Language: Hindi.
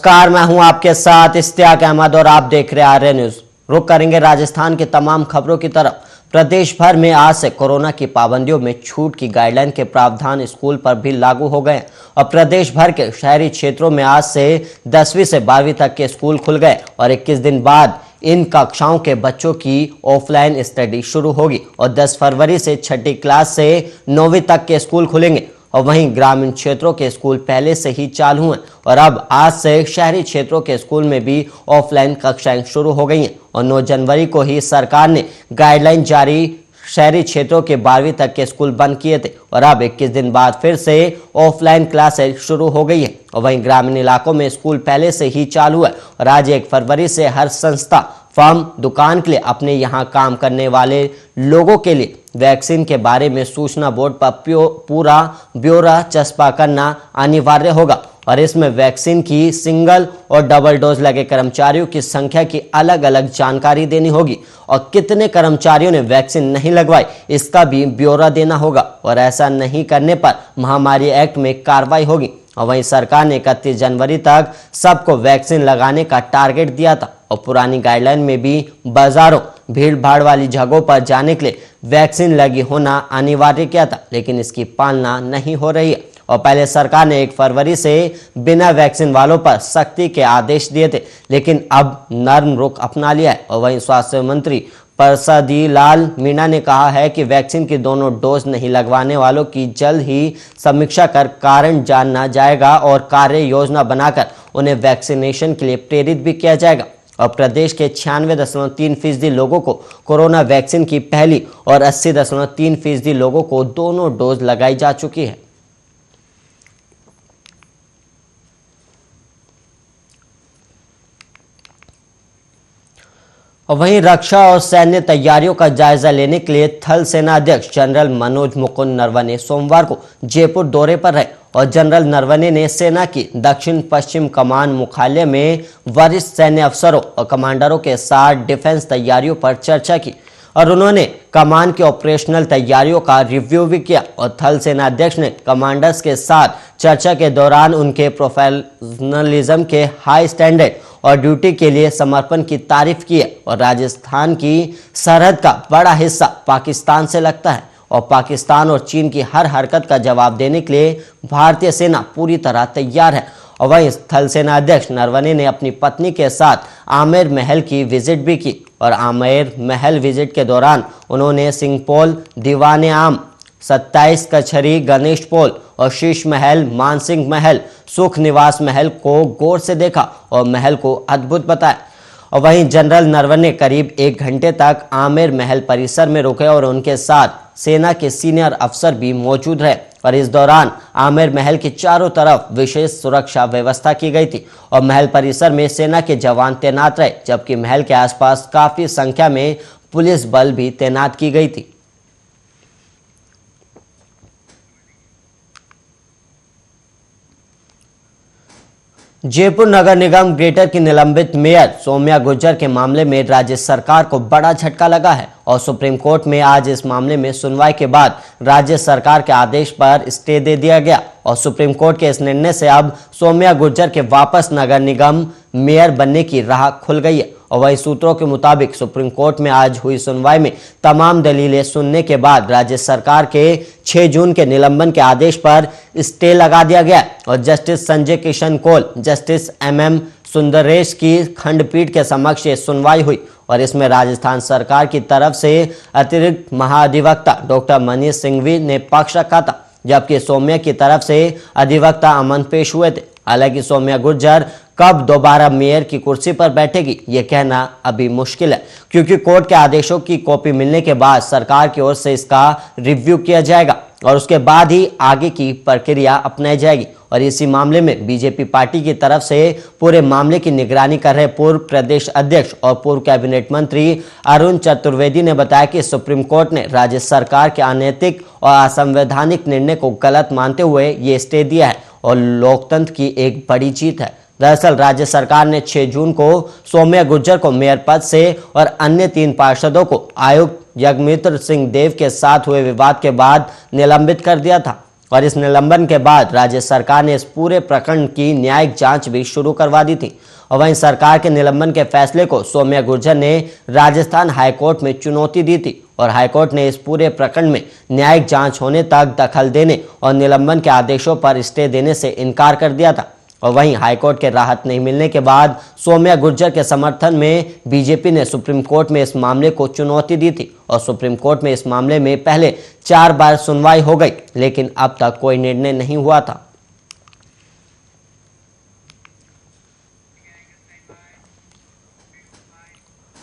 नमस्कार, मैं हूं आपके साथ इश्तियाक अहमद और आप देख रहे आर्य न्यूज। रुक करेंगे राजस्थान की तमाम खबरों की तरफ। प्रदेश भर में आज से कोरोना की पाबंदियों में छूट की गाइडलाइन के प्रावधान स्कूल पर भी लागू हो गए और प्रदेश भर के शहरी क्षेत्रों में आज से 10वीं से 12वीं तक के स्कूल खुल गए और 21 दिन बाद इन कक्षाओं के बच्चों की ऑफलाइन स्टडी शुरू होगी और 10 फरवरी से छठी क्लास से 9वीं तक के स्कूल खुलेंगे। और वहीं ग्रामीण क्षेत्रों के स्कूल पहले से ही चालू हैं और अब आज से शहरी क्षेत्रों के स्कूल में भी ऑफलाइन कक्षाएं शुरू हो गई हैं और 9 जनवरी को ही सरकार ने गाइडलाइन जारी शहरी क्षेत्रों के 12वीं तक के स्कूल बंद किए थे और अब 21 दिन बाद फिर से ऑफलाइन क्लासेज शुरू हो गई है। और वहीं ग्रामीण इलाकों में स्कूल पहले से ही चालू है और आज 1 फरवरी से हर संस्था, फर्म, दुकान के लिए अपने यहाँ काम करने वाले लोगों के लिए वैक्सीन के बारे में सूचना बोर्ड पर पूरा ब्यौरा चस्पा करना अनिवार्य होगा और इसमें वैक्सीन की सिंगल और डबल डोज लगे कर्मचारियों की संख्या की अलग अलग जानकारी देनी होगी और कितने कर्मचारियों ने वैक्सीन नहीं लगवाई इसका भी ब्यौरा देना होगा और ऐसा नहीं करने पर महामारी एक्ट में कार्रवाई होगी। और वहीं सरकार ने 31 जनवरी तक सबको वैक्सीन लगाने का टारगेट दिया था और पुरानी गाइडलाइन में भी बाजारों, भीड़ भाड़ वाली जगहों पर जाने के लिए वैक्सीन लगी होना अनिवार्य किया था, लेकिन इसकी पालना नहीं हो रही है। और पहले सरकार ने 1 फरवरी से बिना वैक्सीन वालों पर सख्ती के आदेश दिए थे, लेकिन अब नर्म रुख अपना लिया है। और वहीं स्वास्थ्य मंत्री परसादी लाल मीणा ने कहा है कि वैक्सीन की दोनों डोज नहीं लगवाने वालों की जल्द ही समीक्षा कर कारण जानना जाएगा और कार्य योजना बनाकर उन्हें वैक्सीनेशन के लिए प्रेरित भी किया जाएगा। और प्रदेश के 96.3% लोगों को कोरोना वैक्सीन की पहली और 80.3% लोगों को दोनों डोज लगाई जा चुकी है। और वहीं रक्षा और सैन्य तैयारियों का जायजा लेने के लिए थल सेना अध्यक्ष जनरल मनोज मुकुंद नरवणे सोमवार को जयपुर दौरे पर रहे और जनरल नरवणे ने सेना की दक्षिण पश्चिम कमान मुख्यालय में वरिष्ठ सैन्य अफसरों और कमांडरों के साथ डिफेंस तैयारियों पर चर्चा की और उन्होंने कमान की ऑपरेशनल तैयारियों का रिव्यू भी किया और थल सेना अध्यक्ष ने कमांडर्स के साथ चर्चा के दौरान उनके प्रोफेशनलिज्म के हाई स्टैंडर्ड और ड्यूटी के लिए समर्पण की तारीफ की है। और राजस्थान की सरहद का बड़ा हिस्सा पाकिस्तान से लगता है और पाकिस्तान और चीन की हर हरकत का जवाब देने के लिए भारतीय सेना पूरी तरह तैयार है। और वहीं थल सेना अध्यक्ष नरवणे ने अपनी पत्नी के साथ आमेर महल की विजिट भी की और आमेर महल विजिट के दौरान उन्होंने सिंहपोल, दीवाने आम, 27 कचहरी, गणेश पोल और शीश महल, मानसिंह महल, सुख निवास महल को गौर से देखा और महल को अद्भुत बताया। और वहीं जनरल नरवणे करीब 1 घंटे तक आमेर महल परिसर में रुके और उनके साथ सेना के सीनियर अफसर भी मौजूद रहे और इस दौरान आमेर महल के चारों तरफ विशेष सुरक्षा व्यवस्था की गई थी और महल परिसर में सेना के जवान तैनात रहे, जबकि महल के आसपास काफी संख्या में पुलिस बल भी तैनात की गई थी। जयपुर नगर निगम ग्रेटर की निलंबित मेयर सौम्या गुर्जर के मामले में राज्य सरकार को बड़ा झटका लगा है और सुप्रीम कोर्ट में आज इस मामले में सुनवाई के बाद राज्य सरकार के आदेश पर स्टे दे दिया गया और सुप्रीम कोर्ट के इस निर्णय से अब सौम्या गुर्जर के वापस नगर निगम मेयर बनने की राह खुल गई है। और वही सूत्रों के मुताबिक सुप्रीम कोर्ट में आज हुई सुनवाई में तमाम दलीलें सुनने के बाद राज्य सरकार के 6 जून के निलंबन के आदेश पर स्टे लगा दिया गया और justice Sanjay Kishan Kaul, justice MM Sundaresh की खंडपीठ के समक्ष ये सुनवाई हुई और इसमें राजस्थान सरकार की तरफ से अतिरिक्त महाधिवक्ता डॉक्टर मनीष सिंघवी ने पक्ष रखा था, जबकि सौम्या की तरफ से अधिवक्ता अमन पेश हुए थे। हालांकि सौम्या गुर्जर कब दोबारा मेयर की कुर्सी पर बैठेगी ये कहना अभी मुश्किल है, क्योंकि कोर्ट के आदेशों की कॉपी मिलने के बाद सरकार की ओर से इसका रिव्यू किया जाएगा और उसके बाद ही आगे की प्रक्रिया अपनाई जाएगी। और इसी मामले में बीजेपी पार्टी की तरफ से पूरे मामले की निगरानी कर रहे पूर्व प्रदेश अध्यक्ष और पूर्व कैबिनेट मंत्री अरुण चतुर्वेदी ने बताया कि सुप्रीम कोर्ट ने राज्य सरकार के अनैतिक और असंवैधानिक निर्णय को गलत मानते हुए ये स्टे दिया है और लोकतंत्र की एक बड़ी जीत है। दरअसल राज्य सरकार ने 6 जून को सौम्या गुर्जर को मेयर पद से और अन्य 3 पार्षदों को आयुक्त यज्ञमित्र सिंह देव के साथ हुए विवाद के बाद निलंबित कर दिया था और इस निलंबन के बाद राज्य सरकार ने इस पूरे प्रकरण की न्यायिक जांच भी शुरू करवा दी थी। और वहीं सरकार के निलंबन के फैसले को सौम्या गुर्जर ने राजस्थान हाईकोर्ट में चुनौती दी थी और हाईकोर्ट ने इस पूरे प्रकरण में न्यायिक जांच होने तक दखल देने और निलंबन के आदेशों पर स्टे देने से इनकार कर दिया था। और वहीं हाईकोर्ट के राहत नहीं मिलने के बाद सौम्या गुर्जर के समर्थन में बीजेपी ने सुप्रीम कोर्ट में इस मामले को चुनौती दी थी और सुप्रीम कोर्ट में इस मामले में पहले 4 बार सुनवाई हो गई, लेकिन अब तक कोई निर्णय नहीं हुआ था।